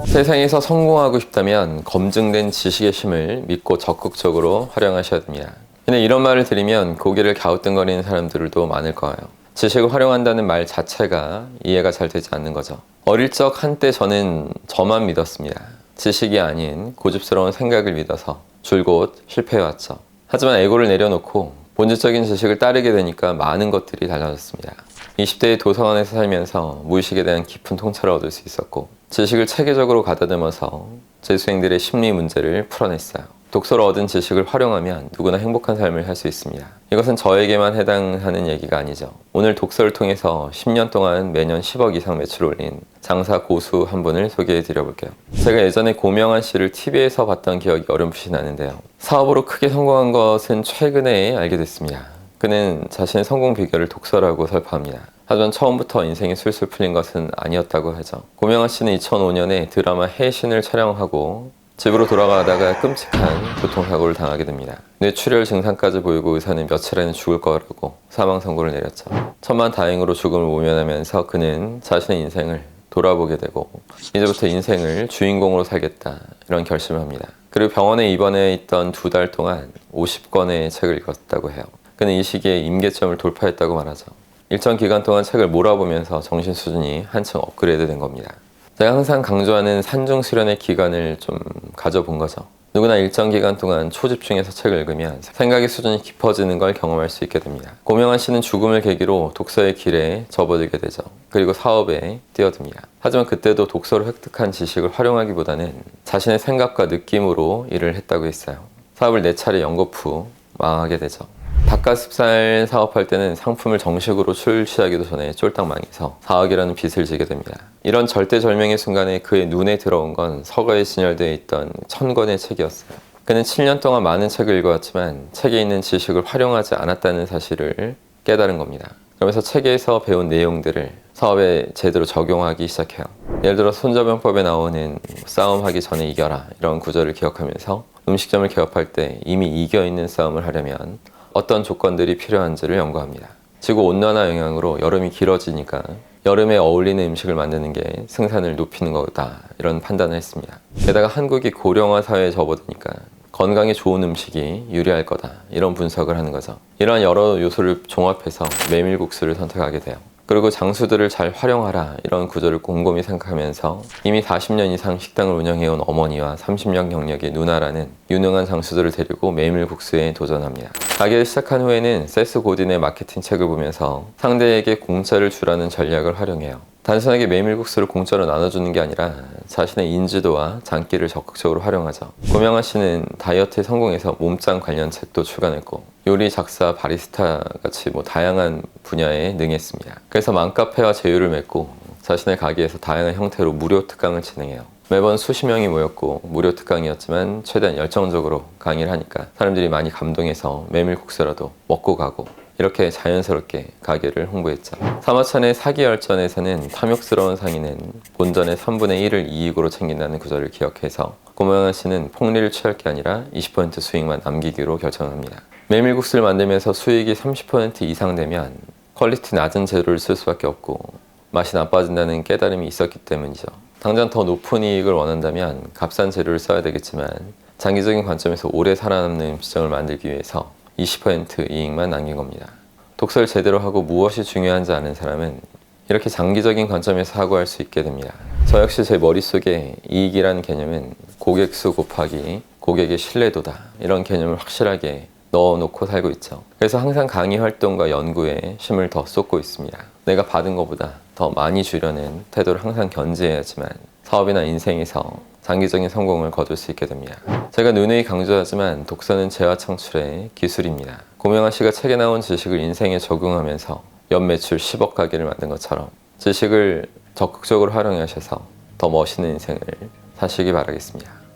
세상에서 성공하고 싶다면 검증된 지식의 힘을 믿고 적극적으로 활용하셔야 됩니다. 근데 이런 말을 들으면 고개를 갸우뚱거리는 사람들도 많을 거예요. 지식을 활용한다는 말 자체가 이해가 잘 되지 않는 거죠. 어릴 적 한때 저는 저만 믿었습니다. 지식이 아닌 고집스러운 생각을 믿어서 줄곧 실패해왔죠. 하지만 에고를 내려놓고 본질적인 지식을 따르게 되니까 많은 것들이 달라졌습니다. 20대의 도서관에서 살면서 무의식에 대한 깊은 통찰을 얻을 수 있었고, 지식을 체계적으로 가다듬어서 재수생들의 심리 문제를 풀어냈어요. 독서로 얻은 지식을 활용하면 누구나 행복한 삶을 살 수 있습니다. 이것은 저에게만 해당하는 얘기가 아니죠. 오늘 독서를 통해서 10년 동안 매년 10억 이상 매출을 올린 장사 고수 한 분을 소개해 드려 볼게요. 제가 예전에 고명환 씨를 TV에서 봤던 기억이 어렴풋이 나는데요. 사업으로 크게 성공한 것은 최근에 알게 됐습니다. 그는 자신의 성공 비결을 독서라고 설파합니다. 하지만 처음부터 인생이 술술 풀린 것은 아니었다고 하죠. 고명환 씨는 2005년에 드라마 해신을 촬영하고 집으로 돌아가다가 끔찍한 교통사고를 당하게 됩니다. 뇌출혈 증상까지 보이고 의사는 며칠 안에 죽을 거라고 사망 선고를 내렸죠. 천만다행으로 죽음을 모면하면서 그는 자신의 인생을 돌아보게 되고 이제부터 인생을 주인공으로 살겠다 이런 결심을 합니다. 그리고 병원에 입원해 있던 2달 동안 50권의 책을 읽었다고 해요. 그는 이 시기에 임계점을 돌파했다고 말하죠. 일정 기간 동안 책을 몰아보면서 정신 수준이 한층 업그레이드 된 겁니다. 제가 항상 강조하는 산중 수련의 기간을 좀 가져본 거죠. 누구나 일정 기간 동안 초집중해서 책을 읽으면 생각의 수준이 깊어지는 걸 경험할 수 있게 됩니다. 고명환 씨는 죽음을 계기로 독서의 길에 접어들게 되죠. 그리고 사업에 뛰어듭니다. 하지만 그때도 독서로 획득한 지식을 활용하기보다는 자신의 생각과 느낌으로 일을 했다고 했어요. 사업을 4차례 연거푸 후 망하게 되죠. 닭가슴살 사업할 때는 상품을 정식으로 출시하기도 전에 쫄딱 망해서 4억이라는 빚을 지게 됩니다. 이런 절대절명의 순간에 그의 눈에 들어온 건 서가에 진열되어 있던 1000권의 책이었어요. 그는 7년 동안 많은 책을 읽어왔지만 책에 있는 지식을 활용하지 않았다는 사실을 깨달은 겁니다. 그러면서 책에서 배운 내용들을 사업에 제대로 적용하기 시작해요. 예를 들어 손자병법에 나오는 싸움하기 전에 이겨라 이런 구절을 기억하면서 음식점을 개업할 때 이미 이겨있는 싸움을 하려면 어떤 조건들이 필요한지를 연구합니다. 지구온난화 영향으로 여름이 길어지니까 여름에 어울리는 음식을 만드는 게 생산을 높이는 거다 이런 판단을 했습니다. 게다가 한국이 고령화 사회에 접어드니까 건강에 좋은 음식이 유리할 거다 이런 분석을 하는 거죠. 이러한 여러 요소를 종합해서 메밀국수를 선택하게 돼요. 그리고 장수들을 잘 활용하라 이런 구조를 곰곰이 생각하면서 이미 40년 이상 식당을 운영해온 어머니와 30년 경력의 누나라는 유능한 장수들을 데리고 메밀국수에 도전합니다. 가게를 시작한 후에는 세스 고딘의 마케팅 책을 보면서 상대에게 공짜를 주라는 전략을 활용해요. 단순하게 메밀국수를 공짜로 나눠주는 게 아니라 자신의 인지도와 장기를 적극적으로 활용하죠. 고명환 씨는 다이어트에 성공해서 몸짱 관련 책도 출간했고 요리, 작사, 바리스타 같이 다양한 분야에 능했습니다. 그래서 맘카페와 제휴를 맺고 자신의 가게에서 다양한 형태로 무료 특강을 진행해요. 매번 수십 명이 모였고 무료 특강이었지만 최대한 열정적으로 강의를 하니까 사람들이 많이 감동해서 메밀국수라도 먹고 가고 이렇게 자연스럽게 가게를 홍보했죠. 사마천의 사기열전에서는 탐욕스러운 상인은 본전의 3분의 1을 이익으로 챙긴다는 구절을 기억해서 고명환 씨는 폭리를 취할 게 아니라 20% 수익만 남기기로 결정합니다. 메밀국수를 만들면서 수익이 30% 이상 되면 퀄리티 낮은 재료를 쓸 수밖에 없고 맛이 나빠진다는 깨달음이 있었기 때문이죠. 당장 더 높은 이익을 원한다면 값싼 재료를 써야 되겠지만 장기적인 관점에서 오래 살아남는 음식점을 만들기 위해서 20% 이익만 남긴 겁니다. 독서를 제대로 하고 무엇이 중요한지 아는 사람은 이렇게 장기적인 관점에서 사고할 수 있게 됩니다. 저 역시 제 머릿속에 이익이라는 개념은 고객수 곱하기 고객의 신뢰도다 이런 개념을 확실하게 넣어놓고 살고 있죠. 그래서 항상 강의 활동과 연구에 힘을 더 쏟고 있습니다. 내가 받은 것보다 더 많이 주려는 태도를 항상 견지해야지만 사업이나 인생에서 장기적인 성공을 거둘 수 있게 됩니다. 제가 누누이 강조하지만 독서는 재화 창출의 기술입니다. 고명환 씨가 책에 나온 지식을 인생에 적용하면서 연 매출 10억 가게를 만든 것처럼 지식을 적극적으로 활용하셔서 더 멋있는 인생을 사시기 바라겠습니다.